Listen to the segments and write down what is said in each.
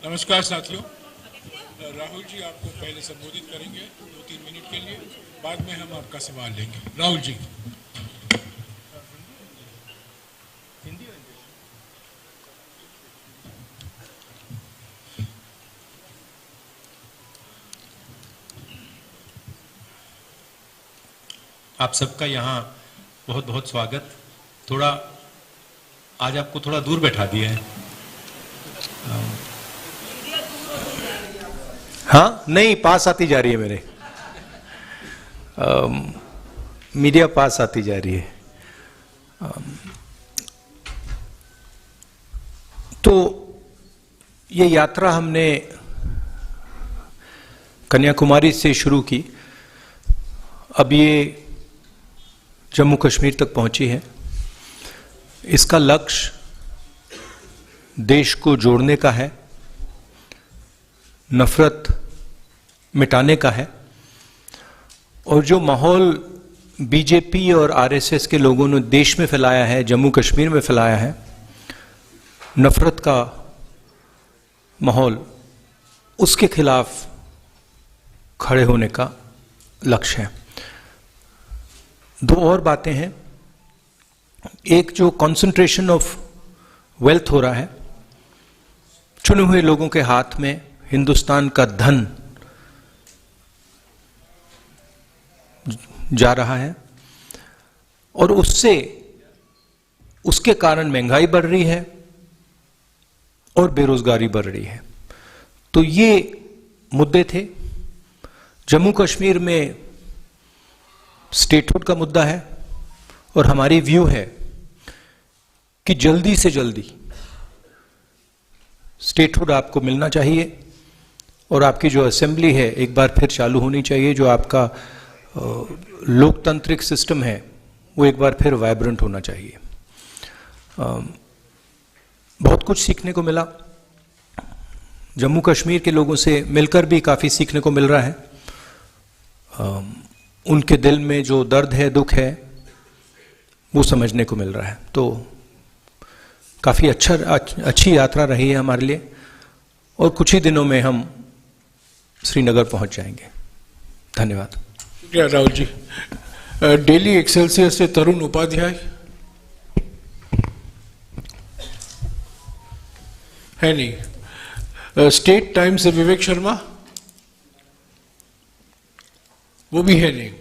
नमस्कार साथियों। राहुल जी आपको पहले संबोधित करेंगे 2-3 मिनट के लिए, बाद में हम आपका सवाल लेंगे। राहुल जी। आप सबका यहाँ बहुत बहुत स्वागत। थोड़ा आज आपको थोड़ा दूर बैठा दिया है। हाँ नहीं, पास आती जा रही है मेरे। मीडिया पास आती जा रही है। तो ये यात्रा हमने कन्याकुमारी से शुरू की, अब ये जम्मू कश्मीर तक पहुंची है। इसका लक्ष्य देश को जोड़ने का है, नफरत मिटाने का है, और जो माहौल बीजेपी और आरएसएस के लोगों ने देश में फैलाया है, जम्मू कश्मीर में फैलाया है, नफरत का माहौल, उसके खिलाफ खड़े होने का लक्ष्य है। दो और बातें हैं। एक, जो कंसंट्रेशन ऑफ वेल्थ हो रहा है, चुने हुए लोगों के हाथ में हिंदुस्तान का धन जा रहा है, और उसके कारण महंगाई बढ़ रही है और बेरोजगारी बढ़ रही है। तो ये मुद्दे थे। जम्मू कश्मीर में स्टेटहुड का मुद्दा है, और हमारी व्यू है कि जल्दी से जल्दी स्टेटहुड आपको मिलना चाहिए, और आपकी जो असेंबली है एक बार फिर चालू होनी चाहिए। जो आपका लोकतांत्रिक सिस्टम है वो एक बार फिर वाइब्रेंट होना चाहिए। बहुत कुछ सीखने को मिला, जम्मू कश्मीर के लोगों से मिलकर भी काफ़ी सीखने को मिल रहा है। उनके दिल में जो दर्द है, दुख है, वो समझने को मिल रहा है। तो काफ़ी अच्छी यात्रा रही है हमारे लिए, और कुछ ही दिनों में हम श्रीनगर पहुंच जाएंगे। धन्यवाद। शुक्रिया राहुल जी। डेली एक्सेलसियर से तरुण उपाध्याय है नहीं। स्टेट टाइम से विवेक शर्मा, वो भी है नहीं।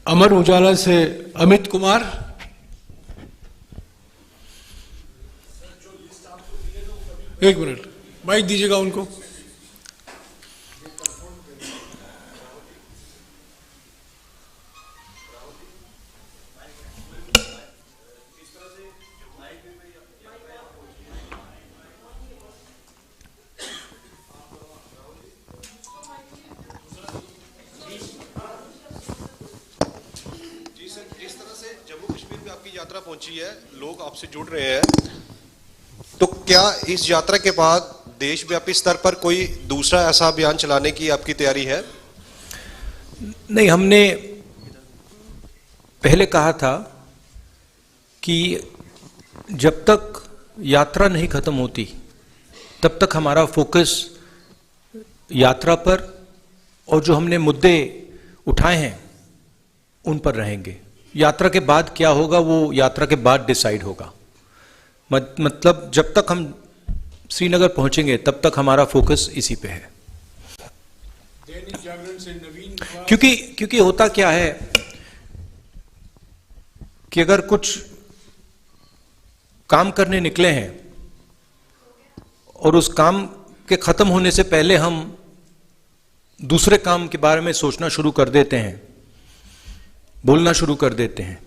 अमर उजाला से अमित कुमार, एक मिनट माइक दीजिएगा उनको। यात्रा पहुंची है, लोग आपसे जुड़ रहे हैं, तो क्या इस यात्रा के बाद देशव्यापी स्तर पर कोई दूसरा ऐसा अभियान चलाने की आपकी तैयारी है? नहीं, हमने पहले कहा था कि जब तक यात्रा नहीं खत्म होती तब तक हमारा फोकस यात्रा पर और जो हमने मुद्दे उठाए हैं उन पर रहेंगे। यात्रा के बाद क्या होगा वो यात्रा के बाद डिसाइड होगा। मतलब जब तक हम श्रीनगर पहुंचेंगे तब तक हमारा फोकस इसी पे है। दैनिक जागरण से नवीन, क्योंकि होता क्या है कि अगर कुछ काम करने निकले हैं और उस काम के खत्म होने से पहले हम दूसरे काम के बारे में सोचना शुरू कर देते हैं, बोलना शुरू कर देते हैं,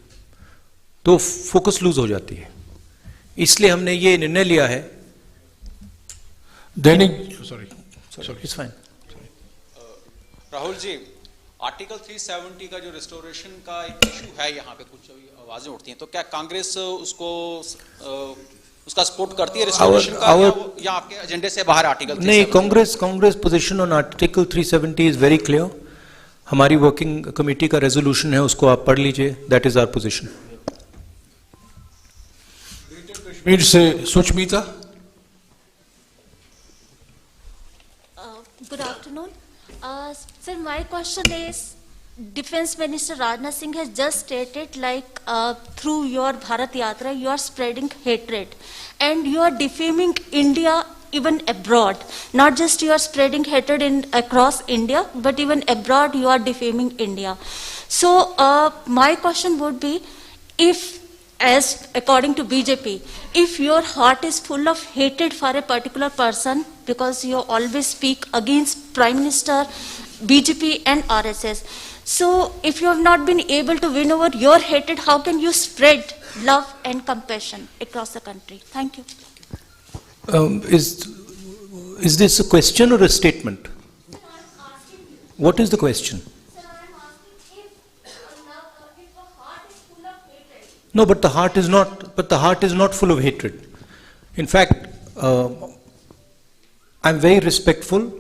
तो फोकस लूज हो जाती है। इसलिए हमने ये निर्णय लिया है। दैनिक it's fine. Rahul ji, article 370 का जो रिस्टोरेशन का एक इशू है, यहाँ पे कुछ आवाजें उठती हैं, तो क्या कांग्रेस उसका सपोर्ट करती है रिस्टोरेशन का, या आपके एजेंडे से बाहर आर्टिकल? नहीं, Congress position on article 370 is very clear. हमारी वर्किंग कमेटी का रेजोल्यूशन है, उसको आप पढ़ लीजिए। That is our position. Kashmir से Sushmita. Good afternoon. Sir, my question is, Defense Minister Rajnath Singh has just stated through your Bharat Yatra, you are spreading hatred and you are defaming India even abroad. Not just you are spreading hatred across India, but even abroad you are defaming India. So my question would be, if, as according to BJP, if your heart is full of hatred for a particular person because you always speak against Prime Minister, BJP and RSS, so if you have not been able to win over your hatred, how can you spread love and compassion across the country? Thank you. Is this a question or a statement? Sir, I'm asking you. What is the question? Sir, I'm asking if a heart is full of hatred. No, but the heart is not. But the heart is not full of hatred. In fact, I'm very respectful,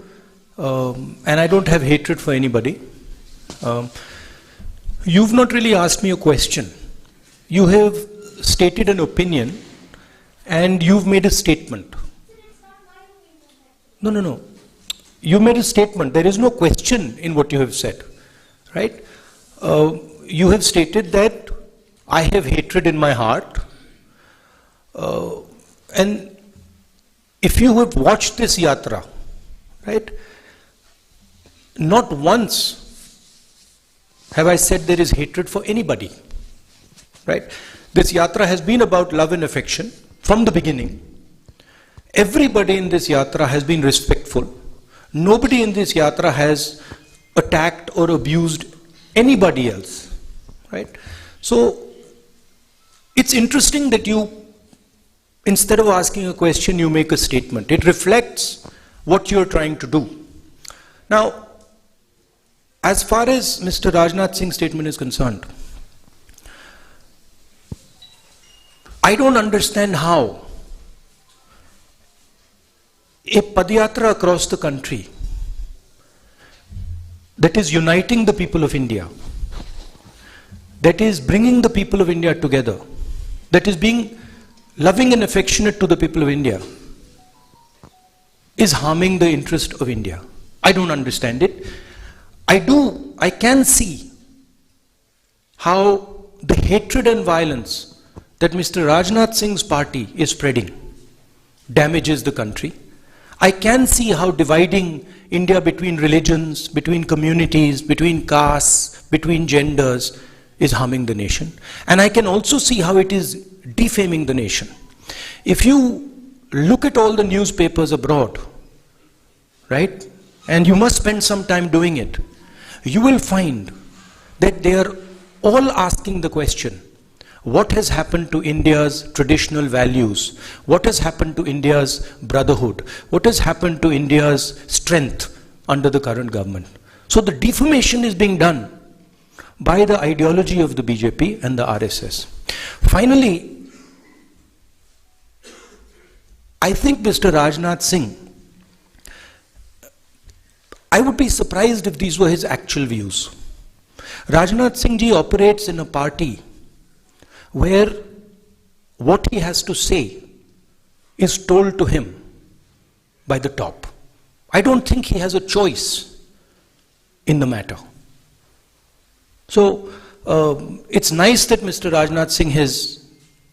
and I don't have hatred for anybody. You've not really asked me a question. You have stated an opinion, and you've made a statement. No. You made a statement. There is no question in what you have said, right? You have stated that I have hatred in my heart, and if you have watched this yatra, right, not once have I said there is hatred for anybody, right? This yatra has been about love and affection from the beginning. Everybody in this yatra has been respectful. Nobody in this yatra has attacked or abused anybody else, right? So it's interesting that you, instead of asking a question, you make a statement. It reflects what you're trying to do. Now, as far as Mr. Rajnath Singh's statement is concerned, I don't understand how a Padyatra across the country that is uniting the people of India, that is bringing the people of India together, that is being loving and affectionate to the people of India, is harming the interest of India. I don't understand it. I can see how the hatred and violence that Mr. Rajnath Singh's party is spreading damages the country. I can see how dividing India between religions, between communities, between castes, between genders is harming the nation. And I can also see how it is defaming the nation. If you look at all the newspapers abroad, right, and you must spend some time doing it, you will find that they are all asking the question, what has happened to India's traditional values? What has happened to India's brotherhood? What has happened to India's strength under the current government? So the defamation is being done by the ideology of the BJP and the RSS. Finally, I think Mr. Rajnath Singh, I would be surprised if these were his actual views. Rajnath Singh ji operates in a party where what he has to say is told to him by the top. I don't think he has a choice in the matter. So it's nice that Mr. Rajnath Singh has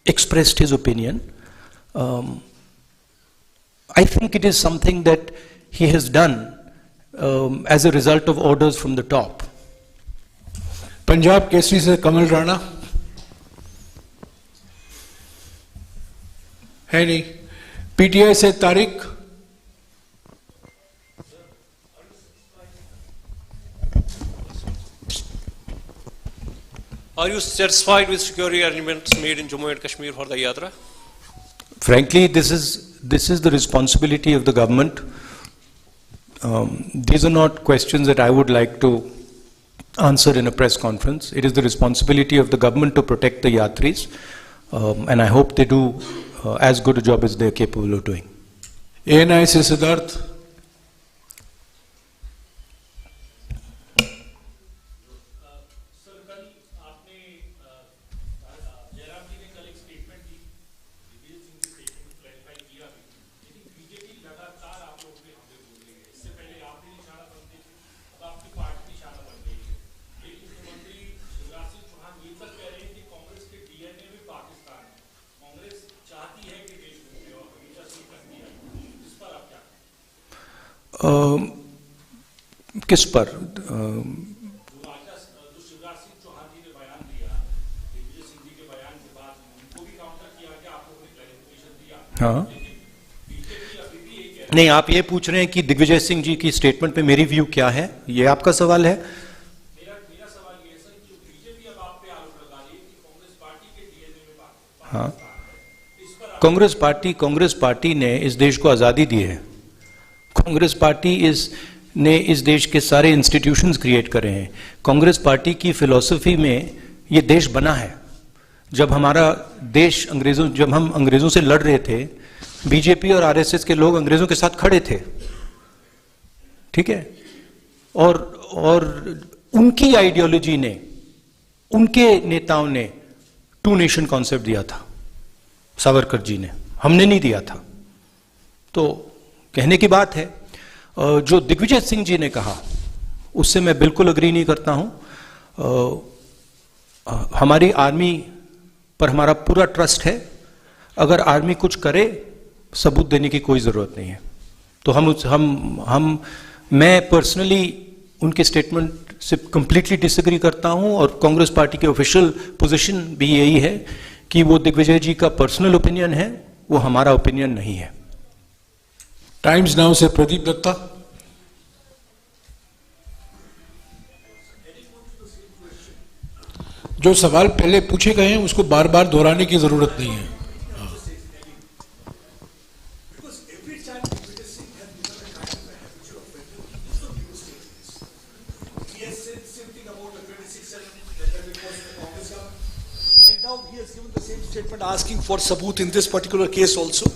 expressed his opinion. I think it is something that he has done as a result of orders from the top. Punjab Kesari से कमल राणा है नहीं, PTI से Tariq, Are you satisfied with security arrangements made in Jammu and Kashmir for the yatra? Frankly, this is the responsibility of the government. These are not questions that I would like to answer in a press conference. It is the responsibility of the government to protect the yatris, and I hope they do as good a job as they are capable of doing. ANI से सिद्धार्थ, किस पर? हाँ, नहीं, आप ये पूछ रहे हैं कि दिग्विजय सिंह जी की स्टेटमेंट पे मेरी व्यू क्या है, ये आपका सवाल है? मेरा सवाल ये है सर, जो बीजेपी अब आप पे आरोप लगा रही है कि कांग्रेस पार्टी के डीएनए में बात, हाँ, कांग्रेस पार्टी ने इस देश को आज़ादी दी है। कांग्रेस पार्टी ने इस देश के सारे इंस्टीट्यूशंस क्रिएट करे हैं। कांग्रेस पार्टी की फिलॉसफी में ये देश बना है। जब हमारा देश जब हम अंग्रेजों से लड़ रहे थे, बीजेपी और आरएसएस के लोग अंग्रेजों के साथ खड़े थे, ठीक है, और उनकी आइडियोलॉजी ने, उनके नेताओं ने टू नेशन कॉन्सेप्ट दिया था, सावरकर जी ने, हमने नहीं दिया था। तो कहने की बात है, जो दिग्विजय सिंह जी ने कहा उससे मैं बिल्कुल अग्री नहीं करता हूं। हमारी आर्मी पर हमारा पूरा ट्रस्ट है। अगर आर्मी कुछ करे, सबूत देने की कोई जरूरत नहीं है। तो मैं पर्सनली उनके स्टेटमेंट से कंप्लीटली डिसएग्री करता हूं, और कांग्रेस पार्टी की ऑफिशियल पोजीशन भी यही है कि वो दिग्विजय जी का पर्सनल ओपिनियन है, वो हमारा ओपिनियन नहीं है। टाइम्स नाउ से प्रदीप दत्ता। जो सवाल पहले पूछे गए हैं उसको बार बार दोहराने की जरूरत नहीं है। Asking for sabut in this particular case also,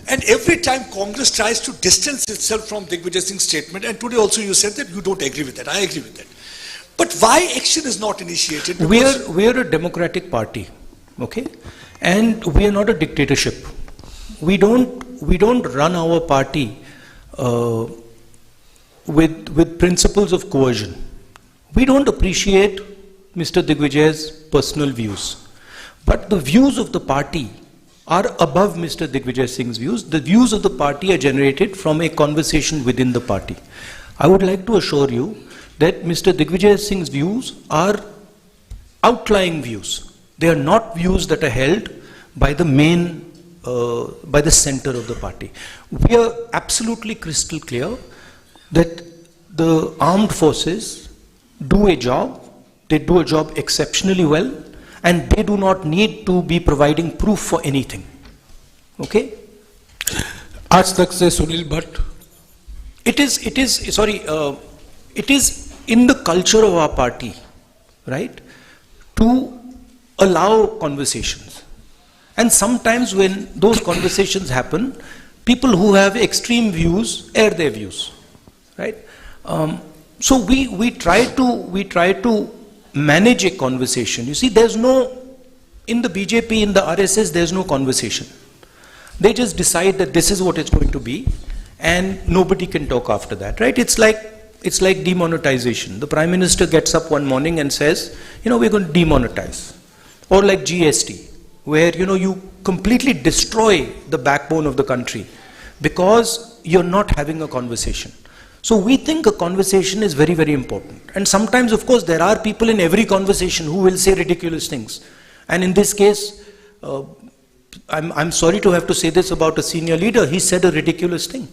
and every time Congress tries to distance itself from Digvijay Singh's statement, and today also you said that you don't agree with that. I agree with that. But why action is not initiated? We are a democratic party, okay, and we are not a dictatorship. We don't run our party with principles of coercion. We don't appreciate Mr. Digvijay's personal views. But the views of the party are above Mr. Digvijay Singh's views. The views of the party are generated from a conversation within the party. I would like to assure you that Mr. Digvijay Singh's views are outlying views. They are not views that are held by the by the center of the party. We are absolutely crystal clear that the armed forces do a job. They do a job exceptionally well. And they do not need to be providing proof for anything. Okay? आज तक से Sunil Bhatt. It is in the culture of our party, right, to allow conversations. And sometimes when those conversations happen, people who have extreme views air their views, right? So we try to manage a conversation. You see, there's no, in the BJP, in the RSS, there's no conversation. They just decide that this is what it's going to be, and nobody can talk after that, right? It's like demonetization. The Prime Minister gets up one morning and says, we're going to demonetize. Or like GST, where, you completely destroy the backbone of the country because you're not having a conversation. So we think a conversation is very, very important. And sometimes, of course, there are people in every conversation who will say ridiculous things. And in this case, I'm sorry to have to say this about a senior leader. He said a ridiculous thing.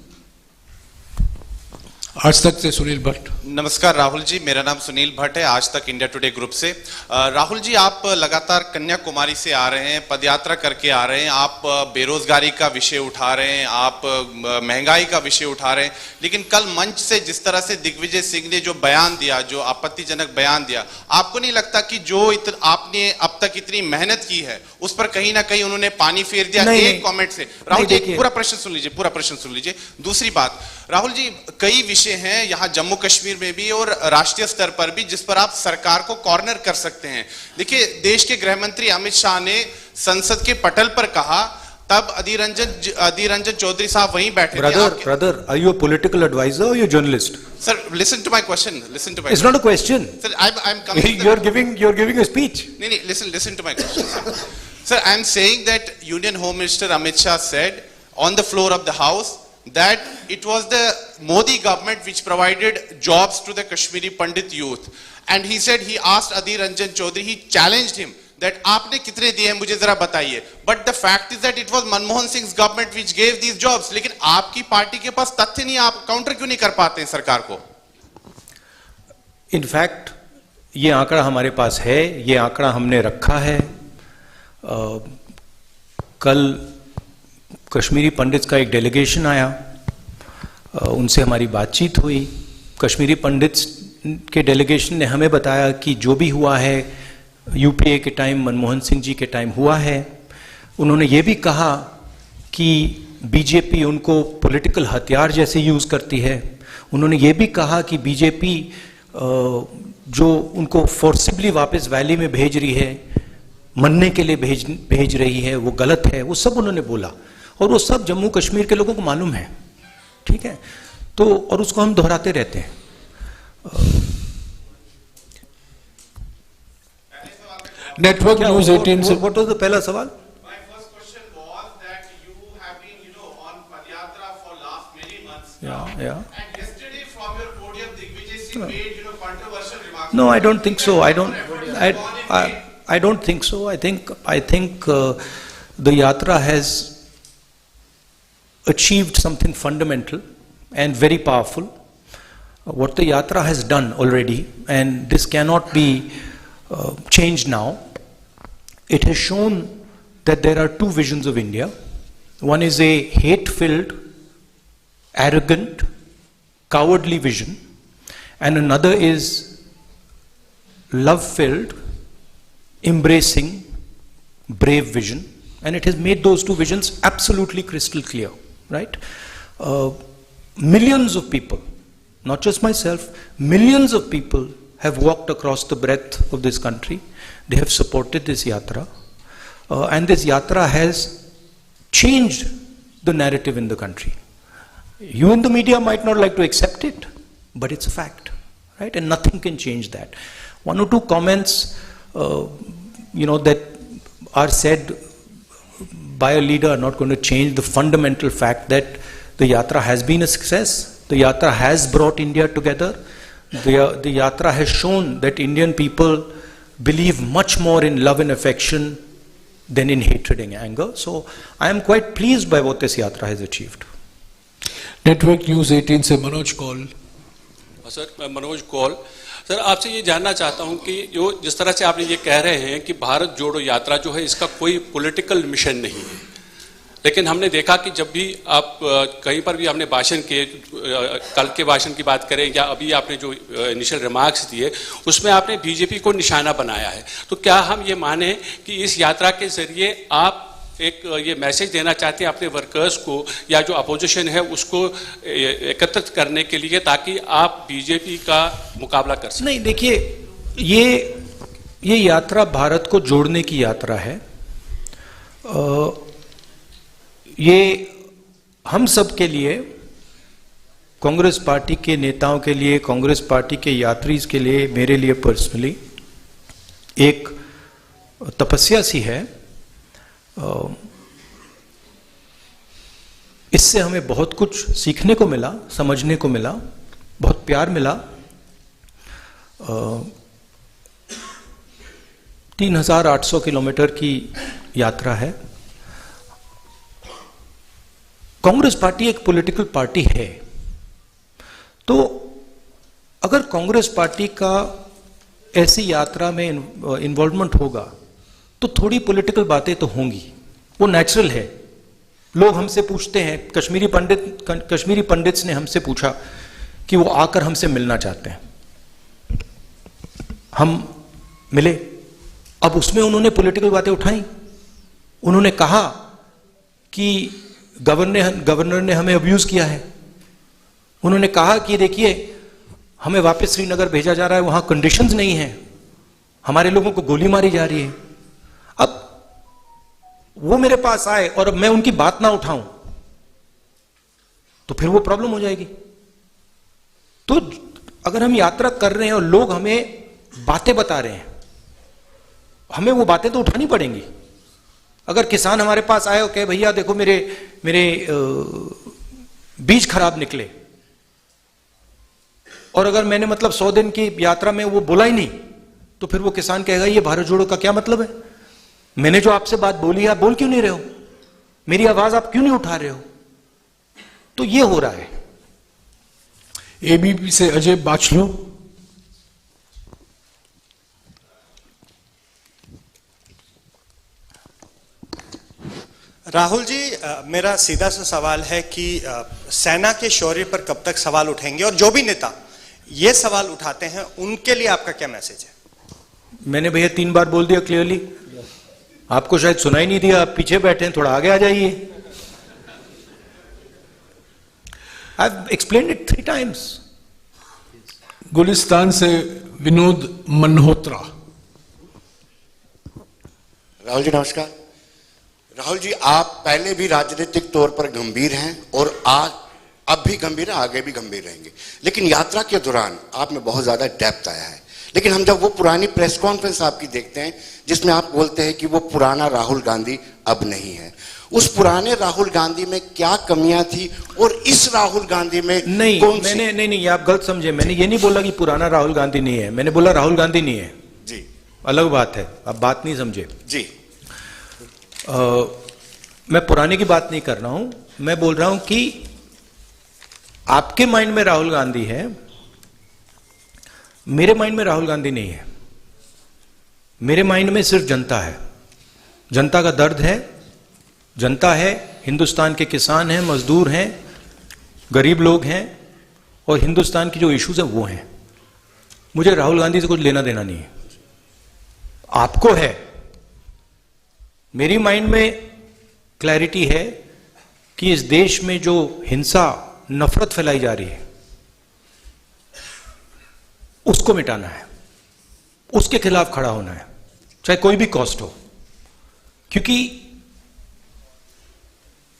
आज तक से सुनील भट्ट। नमस्कार राहुल जी, मेरा नाम सुनील भट्ट है, आज तक India today group से। राहुल जी, आप लगातार कन्याकुमारी से आ रहे हैं, पदयात्रा करके आ रहे हैं, आप बेरोजगारी का विषय उठा रहे हैं, आप महंगाई का विषय उठा रहे हैं, लेकिन कल मंच से जिस तरह से दिग्विजय सिंह ने जो बयान दिया, जो आपत्तिजनक बयान दिया, आपको नहीं लगता कि जो आपने अब तक इतनी मेहनत की है उस पर कहीं ना कहीं उन्होंने पानी फेर दिया? एक कमेंट से। राहुल जी, पूरा प्रश्न सुन लीजिए। दूसरी बात, राहुल जी, कई विषय हैं यहां जम्मू कश्मीर में भी और राष्ट्रीय स्तर पर भी जिस पर आप सरकार को कॉर्नर कर सकते हैं। देखिए, देश के गृह मंत्री अमित शाह ने संसद के पटल पर कहा, तब अधीर रंजन चौधरी साहब वहीं बैठे थे। Brother, are you a political advisor or you a journalist? Sir, listen to my question. It's not a question. Sir, I'm coming. You're giving a speech. No, listen to my question, sir. Sir, I'm saying that Union Home Minister Amit Shah said on the floor of the House that it was the Modi government which provided jobs to the Kashmiri Pandit youth. And he said, he asked Adhir Ranjan Chaudhary, he challenged him that आपने कितने दिए मुझे जरा बताइए. But the fact is that it was Manmohan Singh's government which gave these jobs. लेकिन आपकी party के पास तथ्य नहीं, आप काउंटर क्यों नहीं कर पाते हैं सरकार को? इनफैक्ट ये आंकड़ा हमारे पास है, ये आंकड़ा हमने रखा है. कल कश्मीरी पंडित्स का एक डेलीगेशन आया, उनसे हमारी बातचीत हुई. कश्मीरी पंडित्स के डेलीगेशन ने हमें बताया कि जो भी हुआ है यूपीए के टाइम, मनमोहन सिंह जी के टाइम हुआ है. उन्होंने ये भी कहा कि बीजेपी उनको पॉलिटिकल हथियार जैसे यूज करती है. उन्होंने ये भी कहा कि बीजेपी जो उनको फोर्सिबली वापस वैली में भेज रही है, मरने के लिए भेज रही है, वो गलत है. वो सब उन्होंने बोला और वो सब जम्मू कश्मीर के लोगों को मालूम है. ठीक है, तो और उसको हम दोहराते रहते हैं. नेटवर्क न्यूज 18 से व्हाट वाज द पहला सवाल? My first question was that you have been, on Padyatra for last many months now. Yeah. And yesterday from your podium, Digvijay Singh made, controversial remarks. No, I don't think so. I don't think so. I think the yatra has achieved something fundamental and very powerful. What the yatra has done already, and this cannot be changed now. It has shown that there are two visions of India. One is a hate-filled, arrogant, cowardly vision, and another is love-filled, embracing, brave vision. And it has made those two visions absolutely crystal clear, right? Millions of people, not just myself, millions of people have walked across the breadth of this country. They have supported this yatra, and this yatra has changed the narrative in the country. You in the media might not like to accept it, but it's a fact, right? And nothing can change that. One or two comments, that are said by a leader are not going to change the fundamental fact that the yatra has been a success. The yatra has brought India together. The yatra has shown that Indian people believe much more in love and affection than in hatred and anger. So I am quite pleased by what this yatra has achieved. Network news 18 से Manoj Kaul. Sir, मैं Manoj Kaul. Sir, आपसे ये जानना चाहता हूं कि जिस तरह से आपने ये कह रहे हैं कि भारत जोड़ो यात्रा जो है इसका कोई पॉलिटिकल मिशन नहीं है, लेकिन हमने देखा कि जब भी आप कहीं पर भी आपने भाषण किए, कल के भाषण की बात करें या अभी आपने जो इनिशियल रिमार्क्स दिए, उसमें आपने बीजेपी को निशाना बनाया है. तो क्या हम ये माने कि इस यात्रा के जरिए आप एक ये मैसेज देना चाहते हैं अपने वर्कर्स को या जो अपोजिशन है उसको एकत्रित करने के लिए, ताकि आप बीजेपी का मुकाबला कर सकें? नहीं, देखिए, ये यात्रा भारत को जोड़ने की यात्रा है. ये हम सब के लिए, कांग्रेस पार्टी के नेताओं के लिए, कांग्रेस पार्टी के यात्रीज के लिए, मेरे लिए पर्सनली एक तपस्या सी है. इससे हमें बहुत कुछ सीखने को मिला, समझने को मिला, बहुत प्यार मिला. 3,800 किलोमीटर की यात्रा है. कांग्रेस पार्टी एक पॉलिटिकल पार्टी है, तो अगर कांग्रेस पार्टी का ऐसी यात्रा में इन्वॉल्वमेंट होगा तो थोड़ी पॉलिटिकल बातें तो होंगी, वो नेचुरल है. लोग हमसे पूछते हैं, कश्मीरी पंडित्स ने हमसे पूछा कि वो आकर हमसे मिलना चाहते हैं. हम मिले. अब उसमें उन्होंने पॉलिटिकल बातें उठाई. उन्होंने कहा कि गवर्नर ने हमें अब्यूज किया है. उन्होंने कहा कि देखिए, हमें वापस श्रीनगर भेजा जा रहा है, वहां कंडीशंस नहीं है, हमारे लोगों को गोली मारी जा रही है. अब वो मेरे पास आए और मैं उनकी बात ना उठाऊं तो फिर वो प्रॉब्लम हो जाएगी. तो अगर हम यात्रा कर रहे हैं और लोग हमें बातें बता रहे हैं, हमें वो बातें तो उठानी पड़ेंगी. अगर किसान हमारे पास आए और कहे भैया देखो बीज खराब निकले, और अगर मैंने मतलब 100 दिन की यात्रा में वो बोला ही नहीं, तो फिर वो किसान कहेगा ये भारत जोड़ो का क्या मतलब है? मैंने जो आपसे बात बोली है आप बोल क्यों नहीं रहे हो? मेरी आवाज आप क्यों नहीं उठा रहे हो? तो ये हो रहा है। एबीपी से अजय बाचलो। राहुल जी, मेरा सीधा सा सवाल है कि सेना के शौर्य पर कब तक सवाल उठेंगे, और जो भी नेता ये सवाल उठाते हैं उनके लिए आपका क्या मैसेज है? मैंने भैया 3 बार बोल दिया क्लियरली, आपको शायद सुनाई नहीं दिया, आप पीछे बैठे हैं, थोड़ा आगे आ जाइए। I've explained it 3 times. Gulistan से विनोद मल्होत्रा। राहुल जी नमस्कार। राहुल जी, आप पहले भी राजनीतिक तौर पर गंभीर हैं और आज अब भी गंभीर हैं, आगे भी गंभीर रहेंगे, लेकिन यात्रा के दौरान आप में बहुत ज्यादा डेप्थ आया है। लेकिन हम जब वो पुरानी प्रेस कॉन्फ्रेंस आपकी देखते हैं जिसमें आप बोलते हैं कि वो पुराना राहुल गांधी अब नहीं है, उस पुराने राहुल गांधी में क्या कमियां थी और इस राहुल गांधी में नहीं, कौन मैंने नहीं, आप गलत समझे। मैंने ये नहीं बोला कि पुराना राहुल गांधी नहीं है, मैंने बोला राहुल गांधी नहीं है जी, अलग बात है, आप बात नहीं समझे जी। मैं पुराने की बात नहीं कर रहा हूं, मैं बोल रहा हूं कि आपके माइंड में राहुल गांधी है, मेरे माइंड में राहुल गांधी नहीं है। मेरे माइंड में सिर्फ जनता है, जनता का दर्द है, जनता है, हिंदुस्तान के किसान हैं, मजदूर हैं, गरीब लोग हैं, और हिंदुस्तान की जो इश्यूज हैं वो हैं। मुझे राहुल गांधी से कुछ लेना देना नहीं है, आपको है। मेरी माइंड में क्लैरिटी है कि इस देश में जो हिंसा, नफरत फैलाई जा रही है उसको मिटाना है, उसके खिलाफ खड़ा होना है, चाहे कोई भी कॉस्ट हो। क्योंकि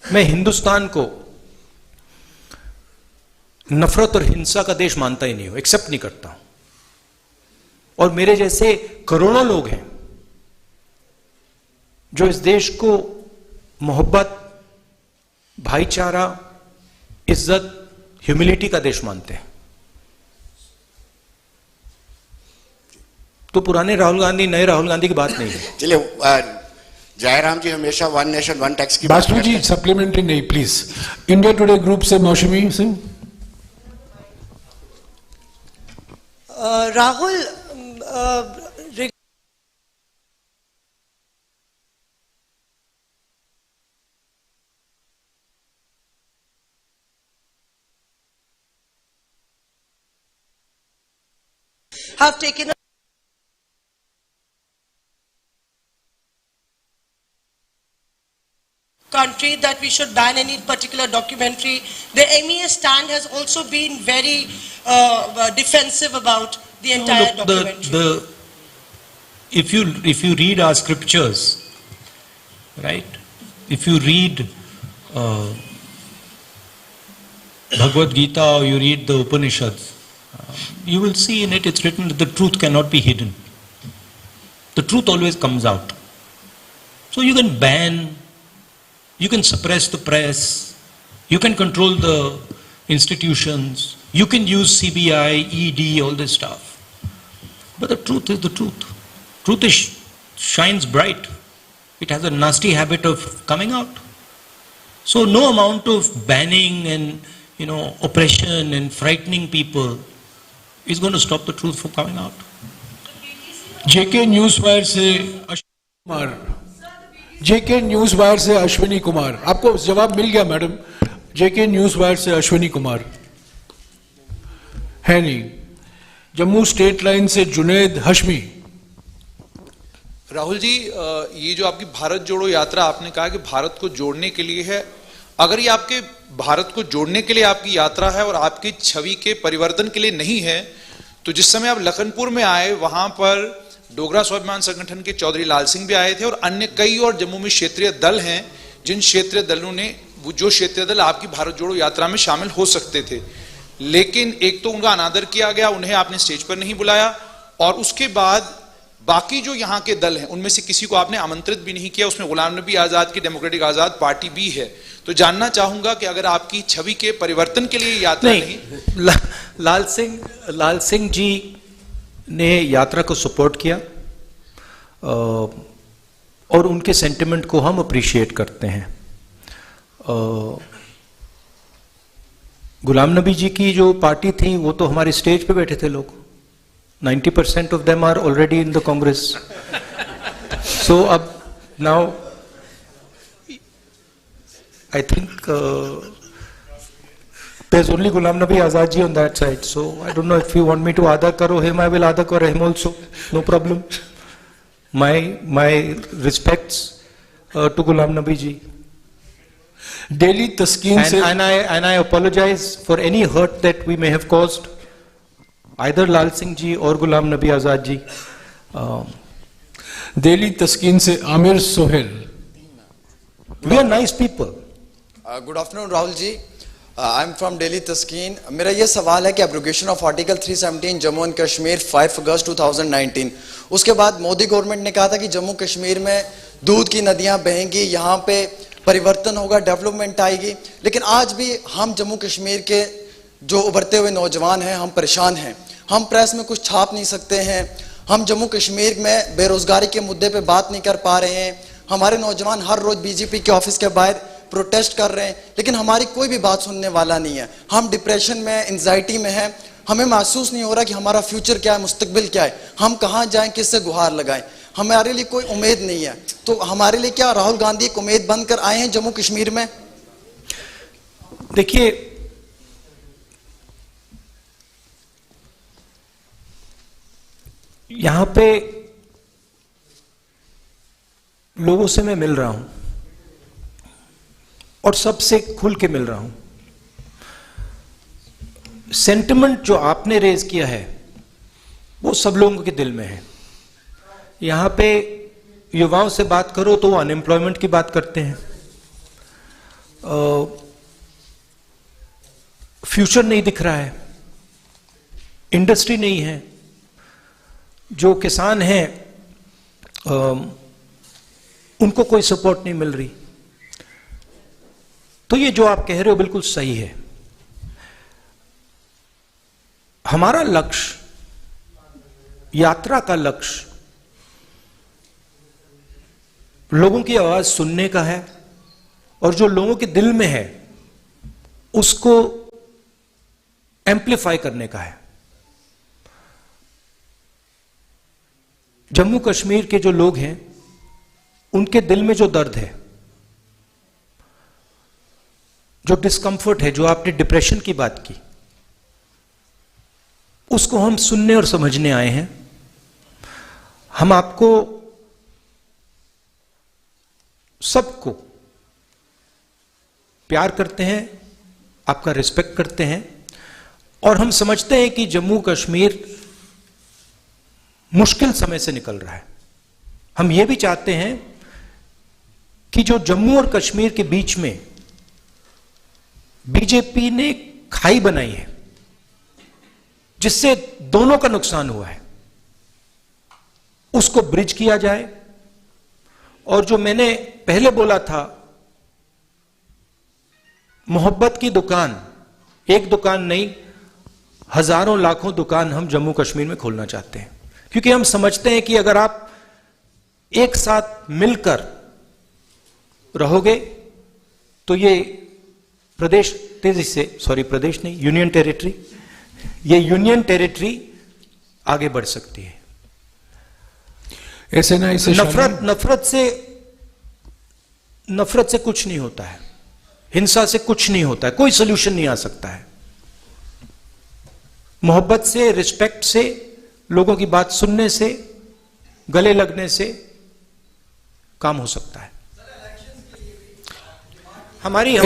मैं हिंदुस्तान को नफरत और हिंसा का देश मानता ही नहीं हूं, एक्सेप्ट नहीं करता हूं। और मेरे जैसे करोड़ों लोग हैं जो इस देश को मोहब्बत, भाईचारा, इज्जत, ह्यूमिलिटी का देश मानते हैं। तो पुराने राहुल गांधी, नए राहुल गांधी की बात नहीं है। चलिए, जयराम जी हमेशा वन नेशन वन टैक्स की बात बासु जी सप्लीमेंट्री नहीं प्लीज। इंडिया टुडे ग्रुप से मौसमी Singh. Rahul, have taken a country that we should ban any particular documentary. The MEA stand has also been very defensive about the entire documentary. If you read our scriptures, right? If you read Bhagavad Gita or you read the Upanishads, you will see in it, it's written that the truth cannot be hidden. The truth always comes out. So you can ban, you can suppress the press, you can control the institutions, you can use CBI, ED, all this stuff. But the truth is the truth. Truth shines bright. It has a nasty habit of coming out. So no amount of banning and oppression and frightening people is going to stop the truth from coming out. JK News Wire से Ashwini Kumar. JK News Wire से अश्विनी कुमार, आपको जवाब मिल गया madam. जेके News Wire से अश्विनी कुमार है नहीं। Jammu state line से जुनैद हशमी। राहुल जी, ये जो आपकी भारत जोड़ो यात्रा, आपने कहा कि भारत को जोड़ने के लिए है। अगर ये आपके भारत को जोड़ने के लिए आपकी यात्रा है और आपकी छवि के परिवर्तन के लिए नहीं है, तो जिस समय आप लखनपुर में आए वहां पर डोगरा स्वाभिमान संगठन के चौधरी लाल सिंह भी आए थे और अन्य कई और जम्मू में क्षेत्रीय दल हैं, जिन क्षेत्रीय दलों ने, वो जो क्षेत्रीय दल आपकी भारत जोड़ो यात्रा में शामिल हो सकते थे, लेकिन एक तो उनका अनादर किया गया, उन्हें आपने स्टेज पर नहीं बुलाया, और उसके बाद बाकी जो यहाँ के दल हैं उनमें से किसी को आपने आमंत्रित भी नहीं किया। उसमें गुलाम नबी आजाद की डेमोक्रेटिक आजाद पार्टी भी है। तो तो जानना चाहूंगा कि अगर आपकी छवि के परिवर्तन के लिए यात्रा नहीं, लाल सिंह जी ने यात्रा को सपोर्ट किया और उनके सेंटिमेंट को हम अप्रिशिएट करते हैं। गुलाम नबी जी की जो पार्टी थी वो तो हमारे स्टेज पे बैठे थे लोग, 90% of them are already in the Congress. So अब now I think there's only Ghulam Nabi Azad ji on that side. So I don't know if you want me to Ada Karo him, I will Ada Karo him also. No problem. My respects to Ghulam Nabi ji. Delhi Taskeen se And I apologize for any hurt that we may have caused either Lal Singh ji or Ghulam Nabi Azad ji. Delhi Taskeen se Amir Sohail. We are nice people. Good afternoon Rahul ji, I am from Delhi Taskeen. मेरा ये सवाल है कि abrogation of article 317 Jammu and Kashmir 5 अगस्त 2019, उसके बाद Modi government ने कहा था कि जम्मू कश्मीर में दूध की नदियां बहेंगी, यहाँ पे परिवर्तन होगा, डेवलपमेंट आएगी, लेकिन आज भी हम जम्मू कश्मीर के जो उभरते हुए नौजवान हैं हम परेशान हैं। हम प्रेस में कुछ छाप नहीं सकते हैं, हम जम्मू कश्मीर में बेरोजगारी के मुद्दे पे बात नहीं कर पा रहे हैं। हमारे नौजवान हर रोज बीजेपी के ऑफिस के बाहर प्रोटेस्ट कर रहे हैं, लेकिन हमारी कोई भी बात सुनने वाला नहीं है। हम डिप्रेशन में, एंजाइटी में हैं, हमें महसूस नहीं हो रहा कि हमारा फ्यूचर क्या है, मुस्तकबिल क्या है, हम कहाँ जाएं, किससे गुहार लगाएं। हमारे लिए कोई उम्मीद नहीं है। तो हमारे लिए क्या राहुल गांधी एक उम्मीद बनकर आए हैं जम्मू कश्मीर में? देखिए, यहां पे लोगों से मैं मिल रहा हूं और सबसे खुल के मिल रहा हूं। सेंटिमेंट जो आपने रेज किया है वो सब लोगों के दिल में है। यहां पे युवाओं से बात करो तो वो अनएम्प्लॉयमेंट की बात करते हैं, फ्यूचर नहीं दिख रहा है, इंडस्ट्री नहीं है, जो किसान हैं उनको कोई सपोर्ट नहीं मिल रही। तो ये जो आप कह रहे हो बिल्कुल सही है। हमारा लक्ष्य, यात्रा का लक्ष्य लोगों की आवाज सुनने का है और जो लोगों के दिल में है उसको एम्प्लीफाई करने का है। जम्मू कश्मीर के जो लोग हैं उनके दिल में जो दर्द है, जो डिस्कंफर्ट है, जो आपने डिप्रेशन की बात की, उसको हम सुनने और समझने आए हैं। हम आपको सबको प्यार करते हैं, आपका रिस्पेक्ट करते हैं और हम समझते हैं कि जम्मू कश्मीर मुश्किल समय से निकल रहा है। हम यह भी चाहते हैं कि जो जम्मू और कश्मीर के बीच में बीजेपी ने खाई बनाई है जिससे दोनों का नुकसान हुआ है, उसको ब्रिज किया जाए। और जो मैंने पहले बोला था, मोहब्बत की दुकान, एक दुकान नहीं, हजारों लाखों दुकान हम जम्मू कश्मीर में खोलना चाहते हैं, क्योंकि हम समझते हैं कि अगर आप एक साथ मिलकर रहोगे तो ये प्रदेश तेजी से, सॉरी प्रदेश नहीं, यूनियन टेरिटरी, ये यूनियन टेरिटरी आगे बढ़ सकती है। एसएनआई से नफरत से कुछ नहीं होता है, हिंसा से कुछ नहीं होता है, कोई सोल्यूशन नहीं आ सकता है। मोहब्बत से, रिस्पेक्ट से, लोगों की बात सुनने से, गले लगने से काम हो सकता है। हमारी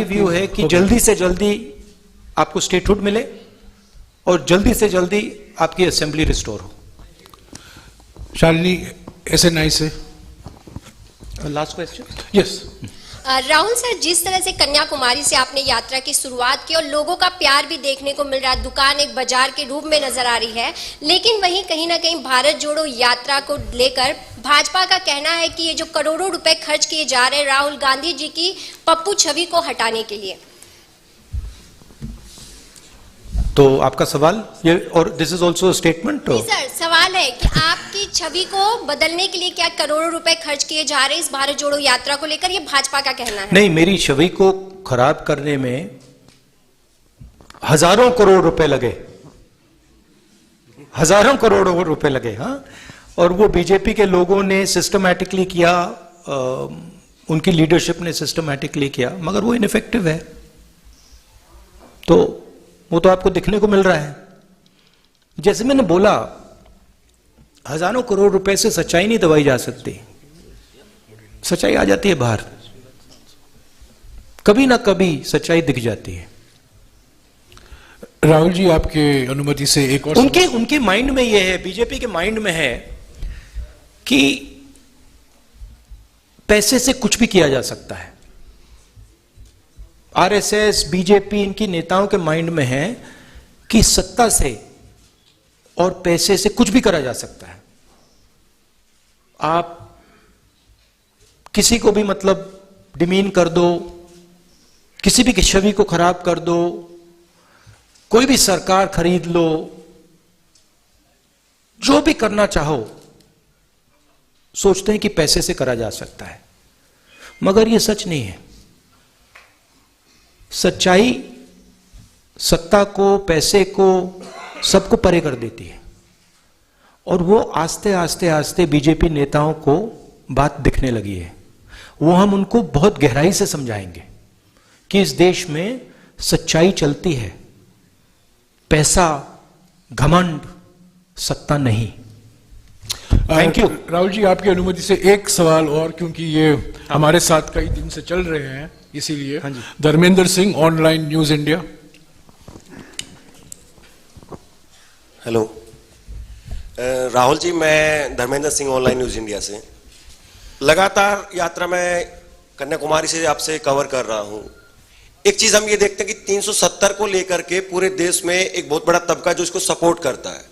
व्यू है कि जल्दी से जल्दी आपको स्टेटहुड मिले और जल्दी से जल्दी आपकी असेंबली रिस्टोर हो। शालिनी, एसएनआई से last question. Yes. Rahul sir, जिस तरह से कन्याकुमारी से आपने यात्रा की शुरुआत की और लोगों का प्यार भी देखने को मिल रहा है, दुकान एक बाजार के रूप में नजर आ रही है, लेकिन वहीं कहीं ना कहीं भारत जोड़ो यात्रा को लेकर भाजपा का कहना है कि ये जो करोड़ों रुपए खर्च किए जा रहे हैं राहुल गांधी जी की पप्पू छवि को हटाने के लिए। तो आपका सवाल ये, और this is also statement. Sir, सवाल है कि आपकी छवि को बदलने के लिए क्या करोड़ों रुपए खर्च किए जा रहे हैं इस भारत जोड़ो यात्रा को लेकर, ये भाजपा का कहना है। नहीं, मेरी छवि को खराब करने में हजारों करोड़ रुपए लगे, हजारों करोड़ रुपए लगे। हाँ, और वो बीजेपी के लोगों ने सिस्टमैटिकली किया, उनकी लीडरशिप ने सिस्टमैटिकली किया, मगर वो इनइफेक्टिव है। तो वो तो आपको दिखने को मिल रहा है। जैसे मैंने बोला, हजारों करोड़ रुपए से सच्चाई नहीं दबाई जा सकती, सच्चाई आ जाती है बाहर, कभी ना कभी सच्चाई दिख जाती है। राहुल जी, आपके अनुमति से एक और उनके माइंड में यह है, बीजेपी के माइंड में है कि पैसे से कुछ भी किया जा सकता है। आरएसएस, बीजेपी, इनकी नेताओं के माइंड में है कि सत्ता से और पैसे से कुछ भी करा जा सकता है। आप किसी को भी मतलब डिमीन कर दो, किसी भी छवि को खराब कर दो, कोई भी सरकार खरीद लो, जो भी करना चाहो, सोचते हैं कि पैसे से करा जा सकता है, मगर यह सच नहीं है। सच्चाई सत्ता को, पैसे को, सबको परे कर देती है, और वो आस्ते आस्ते आस्ते बीजेपी नेताओं को बात दिखने लगी है। वो हम उनको बहुत गहराई से समझाएंगे कि इस देश में सच्चाई चलती है, पैसा, घमंड, सत्ता नहीं। Thank you. राहुल जी, आपकी अनुमति से एक सवाल और, क्योंकि ये हमारे साथ कई दिन से चल रहे हैं, इसीलिए। हाँ जी। Dharmendra Singh, online news India. Hello Rahul ji, मैं Dharmendra Singh, online news India से। लगातार यात्रा में कन्याकुमारी से आपसे कवर कर रहा हूं। एक चीज हम ये देखते हैं कि 370 को लेकर के पूरे देश में एक बहुत बड़ा तबका जो इसको सपोर्ट करता है,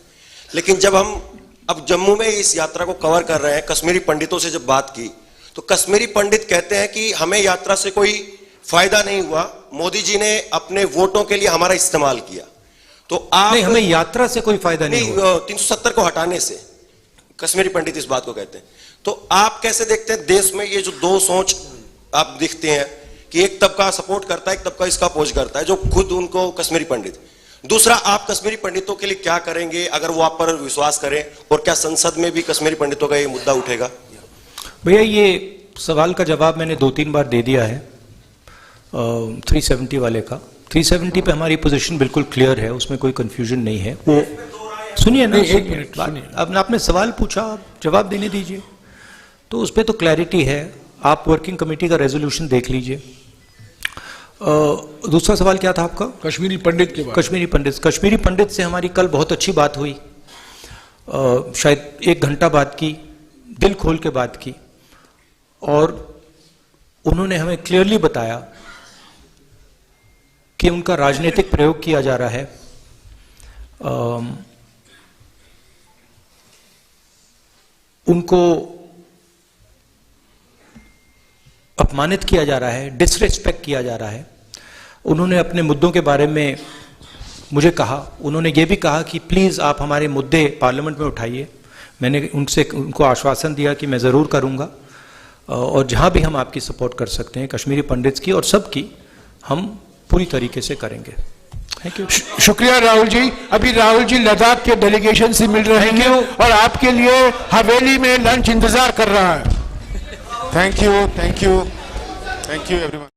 लेकिन जब हम अब जम्मू में इस यात्रा को कवर कर रहे हैं, कश्मीरी पंडितों से जब बात की तो कश्मीरी पंडित कहते हैं कि हमें यात्रा से कोई फायदा नहीं हुआ, मोदी जी ने अपने वोटों के लिए हमारा इस्तेमाल किया। तो आप नहीं, हमें यात्रा से कोई फायदा नहीं हुआ। 370 को हटाने से कश्मीरी पंडित इस बात को कहते हैं। तो आप कैसे देखते हैं देश में ये जो दो सोच आप दिखते हैं कि एक तबका सपोर्ट करता है, एक तबका इसका अपोज करता है, जो खुद उनको कश्मीरी पंडित। दूसरा, आप कश्मीरी पंडितों के लिए क्या करेंगे अगर वो आप पर विश्वास करें, और क्या संसद में भी कश्मीरी पंडितों का ये मुद्दा उठेगा? भैया, ये सवाल का जवाब मैंने 2-3 बार दे दिया है 370 वाले का। 370 पे हमारी पोजीशन बिल्कुल क्लियर है, उसमें कोई कंफ्यूजन नहीं है। वो सुनिए ना, एक मिनट, अब आपने सवाल पूछा, आप जवाब देने दीजिए। तो उस पर तो क्लैरिटी है, आप वर्किंग कमेटी का रेजोल्यूशन देख लीजिए। दूसरा सवाल क्या था आपका? कश्मीरी पंडित के बाद। कश्मीरी पंडित से हमारी कल बहुत अच्छी बात हुई, शायद 1 घंटा बात की, दिल खोल के बात की, और उन्होंने हमें क्लियरली बताया कि उनका राजनीतिक प्रयोग किया जा रहा है। उनको अपमानित किया जा रहा है, डिसरिस्पेक्ट किया जा रहा है। उन्होंने अपने मुद्दों के बारे में मुझे कहा, उन्होंने ये भी कहा कि प्लीज़ आप हमारे मुद्दे पार्लियामेंट में उठाइए। मैंने उनको आश्वासन दिया कि मैं ज़रूर करूँगा, और जहाँ भी हम आपकी सपोर्ट कर सकते हैं, कश्मीरी पंडित्स की और सबकी, हम पूरी तरीके से करेंगे। Thank you. शुक्रिया राहुल जी। अभी राहुल जी लद्दाख के डेलीगेशन से मिल रहे हैं और आपके लिए हवेली में लंच इंतजार कर रहा है। Thank you everyone.